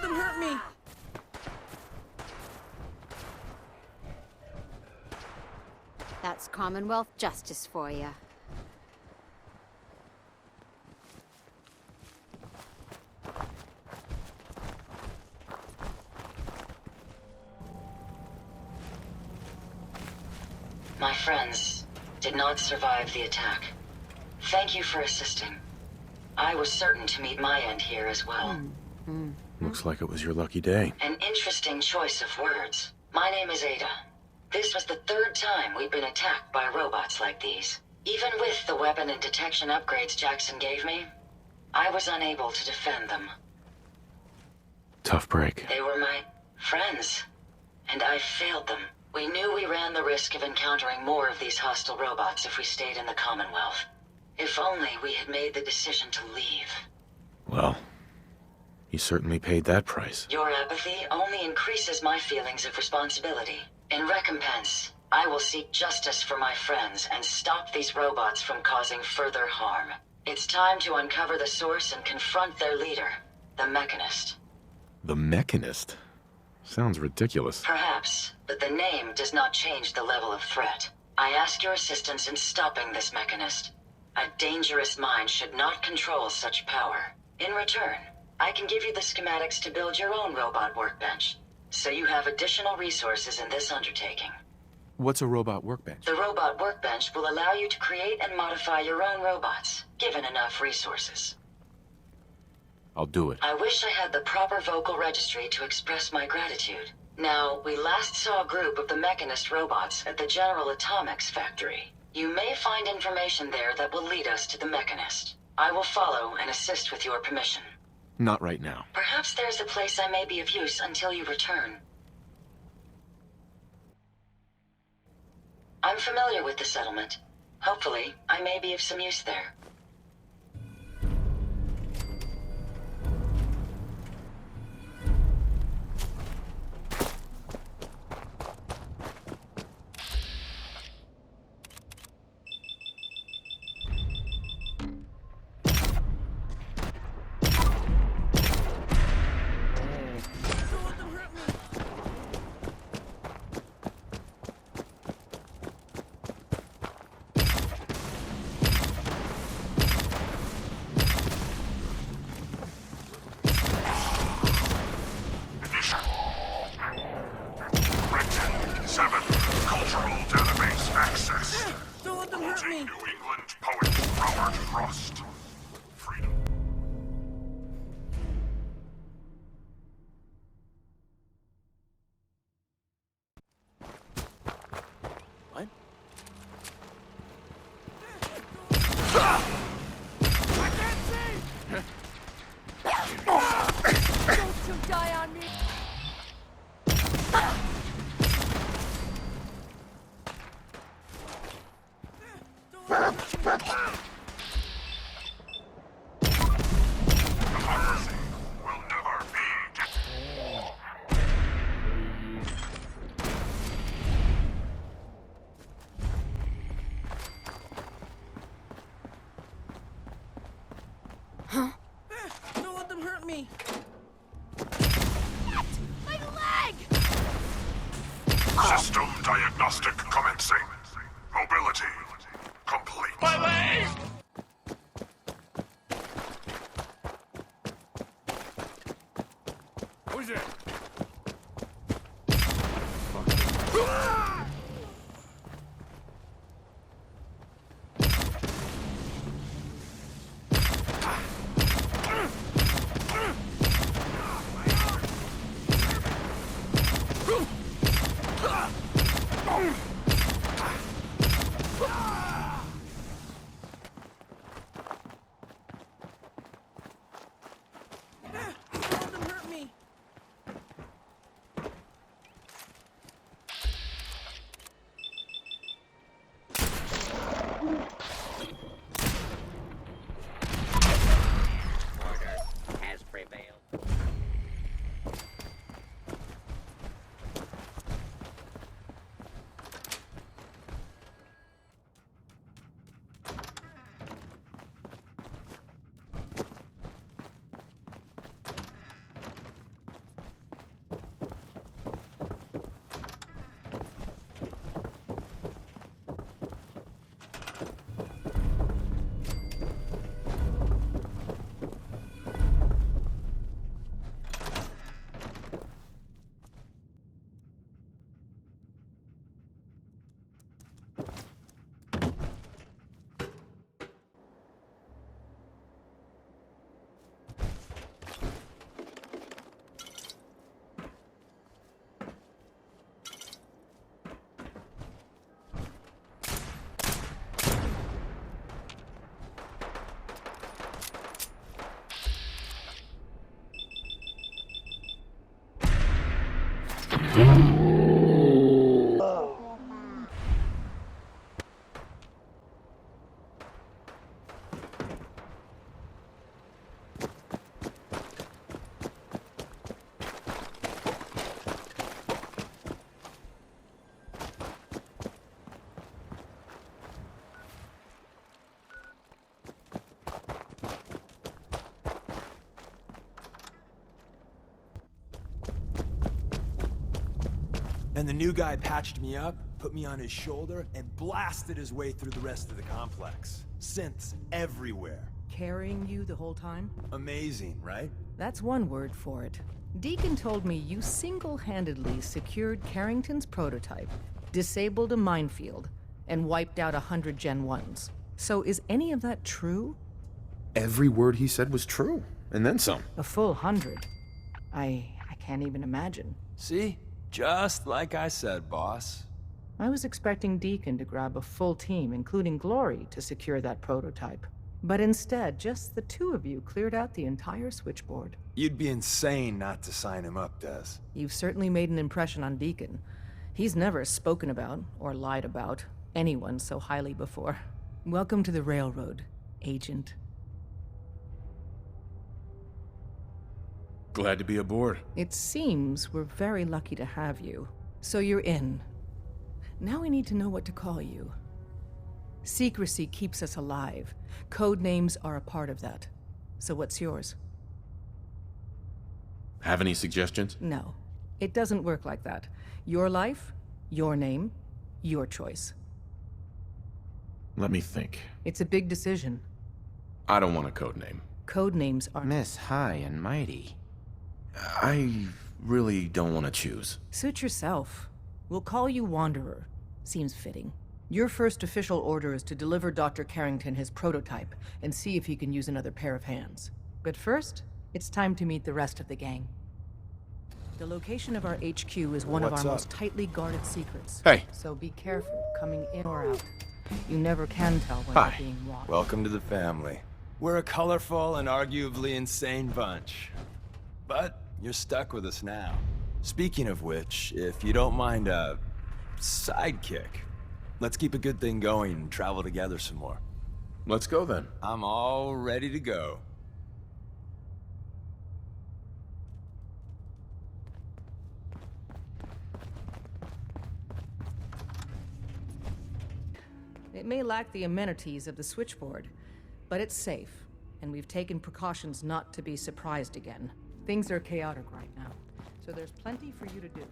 let them hurt me! That's Commonwealth justice for you. My friends did not survive the attack. Thank you for assisting. I was certain to meet my end here as well. Looks like it was your lucky day. An interesting choice of words. My name is Ada. This was the third time we've been attacked by robots like these. Even with the weapon and detection upgrades Jackson gave me, I was unable to defend them. Tough break. They were my friends, and I failed them. We knew we ran the risk of encountering more of these hostile robots if we stayed in the Commonwealth. If only we had made the decision to leave. Well, you certainly paid that price. Your apathy only increases my feelings of responsibility. In recompense, I will seek justice for my friends and stop these robots from causing further harm. It's time to uncover the source and confront their leader, the Mechanist. The Mechanist? Sounds ridiculous. Perhaps, but the name does not change the level of threat. I ask your assistance in stopping this Mechanist. A dangerous mind should not control such power. In return, I can give you the schematics to build your own robot workbench, so you have additional resources in this undertaking. What's a robot workbench? The robot workbench will allow you to create and modify your own robots, given enough resources. I'll do it. I wish I had the proper vocal registry to express my gratitude. Now, we last saw a group of the Mechanist robots at the General Atomics factory. You may find information there that will lead us to the Mechanist. I will follow and assist with your permission. Not right now. Perhaps there's a place I may be of use until you return. I'm familiar with the settlement. Hopefully, I may be of some use there. Don't let them hurt me! My leg! System diagnostic commencing. Mobility complete. My leg! Who's it? Don't let them hurt me! And the new guy patched me up, put me on his shoulder, and blasted his way through the rest of the complex. Synths everywhere. Carrying you the whole time? Amazing, right? That's one word for it. Deacon told me you single-handedly secured Carrington's prototype, disabled a minefield, and wiped out 100 Gen 1s. So is any of that true? Every word he said was true, and then some. A full 100. I can't even imagine. See? Just like I said, boss. I was expecting Deacon to grab a full team, including Glory, to secure that prototype. But instead, just the two of you cleared out the entire switchboard. You'd be insane not to sign him up, Des. You've certainly made an impression on Deacon. He's never spoken about, or lied about, anyone so highly before. Welcome to the Railroad, Agent. Glad to be aboard. It seems we're very lucky to have you. So you're in. Now we need to know what to call you. Secrecy keeps us alive. Code names are a part of that. So what's yours? Have any suggestions? No. It doesn't work like that. Your life, your name, your choice. Let me think. It's a big decision. I don't want a code name. Code names are... Miss High and Mighty. I really don't want to choose. Suit yourself. We'll call you Wanderer. Seems fitting. Your first official order is to deliver Dr. Carrington his prototype and see if he can use another pair of hands. But first, it's time to meet the rest of the gang. The location of our HQ is one of What's our up? most tightly guarded secrets. Hey. So be careful coming in or out. You never can tell when Hi. you're being watched. Welcome to the family. We're a colorful and arguably insane bunch. But you're stuck with us now. Speaking of which, if you don't mind a sidekick, let's keep a good thing going and travel together some more. Let's go then. I'm all ready to go. It may lack the amenities of the switchboard, but it's safe, and we've taken precautions not to be surprised again. Things are chaotic right now, so there's plenty for you to do.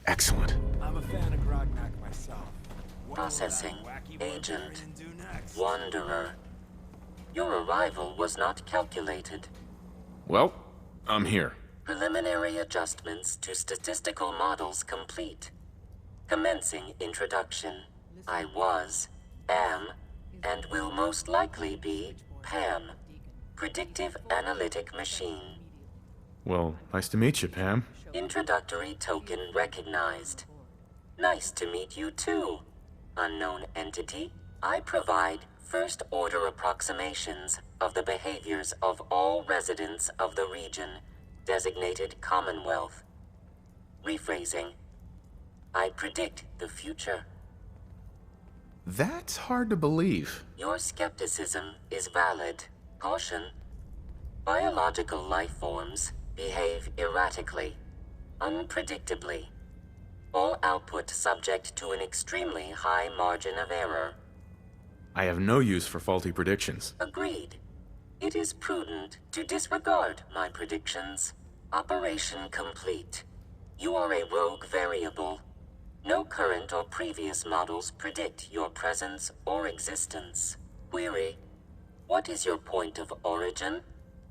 Excellent. I'm a fan of Grognak myself. Processing. What will that wacky barbarian Agent. do next? Wanderer. Your arrival was not calculated. Well, I'm here. Preliminary adjustments to statistical models complete. Commencing introduction. I was, am, and will most likely be Pam. Predictive Analytic Machine. Well, nice to meet you, Pam. Introductory token recognized. Nice to meet you too, unknown entity. I provide first-order approximations of the behaviors of all residents of the region designated Commonwealth. Rephrasing. I predict the future. That's hard to believe. Your skepticism is valid. Caution. Biological life forms behave erratically, unpredictably. All output subject to an extremely high margin of error. I have no use for faulty predictions. Agreed. It is prudent to disregard my predictions. Operation complete. You are a rogue variable. No current or previous models predict your presence or existence. Query. What is your point of origin?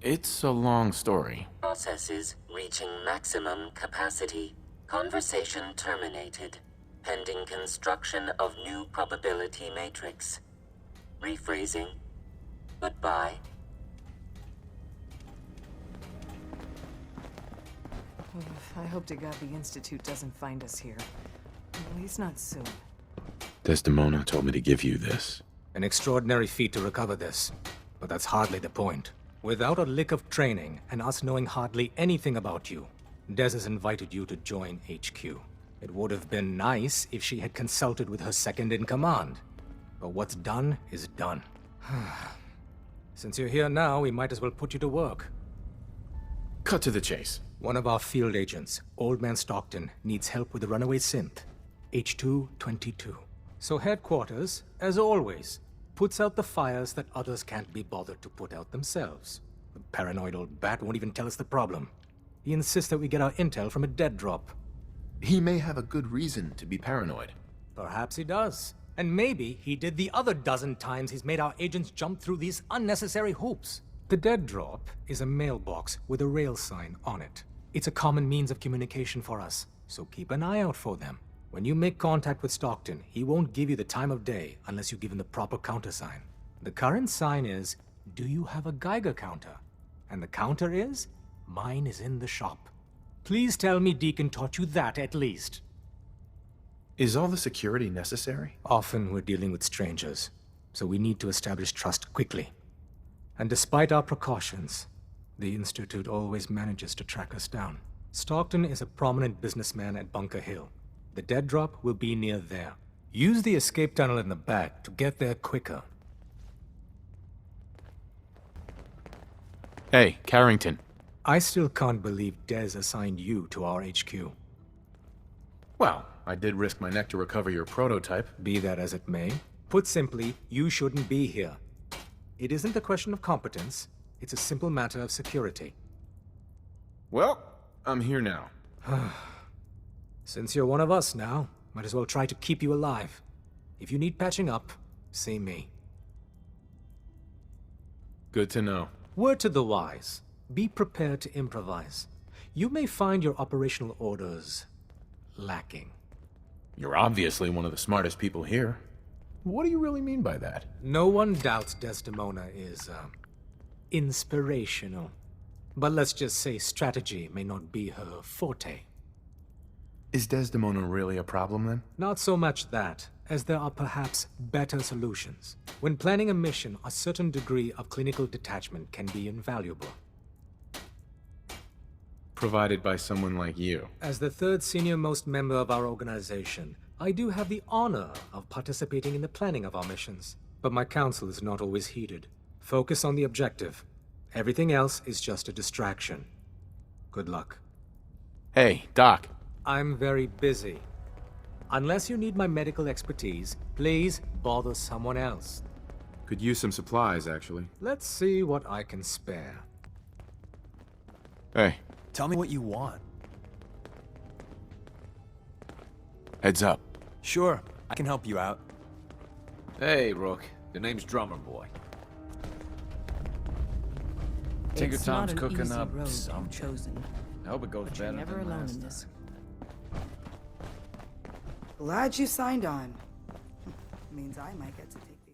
It's a long story. Processes reaching maximum capacity. Conversation terminated. Pending construction of new probability matrix. Rephrasing. Goodbye. I hope to God the Institute doesn't find us here. At least not soon. Desdemona told me to give you this. An extraordinary feat to recover this. But that's hardly the point. Without a lick of training, and us knowing hardly anything about you, Des has invited you to join HQ. It would have been nice if she had consulted with her second-in-command. But what's done is done. Since you're here now, we might as well put you to work. Cut to the chase. One of our field agents, Old Man Stockton, needs help with the runaway synth, H222. So headquarters, as always, puts out the fires that others can't be bothered to put out themselves. The paranoid old bat won't even tell us the problem. He insists that we get our intel from a dead drop. He may have a good reason to be paranoid. Perhaps he does. And maybe he did the other dozen times he's made our agents jump through these unnecessary hoops. The dead drop is a mailbox with a rail sign on it. It's a common means of communication for us, so keep an eye out for them. When you make contact with Stockton, he won't give you the time of day unless you give him the proper countersign. The current sign is, do you have a Geiger counter? And the counter is, mine is in the shop. Please tell me Deacon taught you that at least. Is all the security necessary? Often we're dealing with strangers, so we need to establish trust quickly. And despite our precautions, the Institute always manages to track us down. Stockton is a prominent businessman at Bunker Hill. The dead drop will be near there. Use the escape tunnel in the back to get there quicker. Hey, Carrington. I still can't believe Des assigned you to our HQ. Well, I did risk my neck to recover your prototype. Be that as it may, put simply, you shouldn't be here. It isn't a question of competence, it's a simple matter of security. Well, I'm here now. Since you're one of us now, might as well try to keep you alive. If you need patching up, see me. Good to know. Word to the wise. Be prepared to improvise. You may find your operational orders lacking. You're obviously one of the smartest people here. What do you really mean by that? No one doubts Desdemona is, inspirational. But let's just say strategy may not be her forte. Is Desdemona really a problem, then? Not so much that, as there are perhaps better solutions. When planning a mission, a certain degree of clinical detachment can be invaluable. Provided by someone like you. As the third senior-most member of our organization, I do have the honor of participating in the planning of our missions. But my counsel is not always heeded. Focus on the objective. Everything else is just a distraction. Good luck. Hey, Doc. I'm very busy. Unless you need my medical expertise, please bother someone else. Could use some supplies, actually. Let's see what I can spare. Hey. Tell me what you want. Heads up. Sure, I can help you out. Hey, Rook. The name's Drummer Boy. Tinker It's Tom's not an cooking easy up road you've something. chosen, I hope it goes but you're better never than alone last in time. this. Glad you signed on. Means I might get to take the...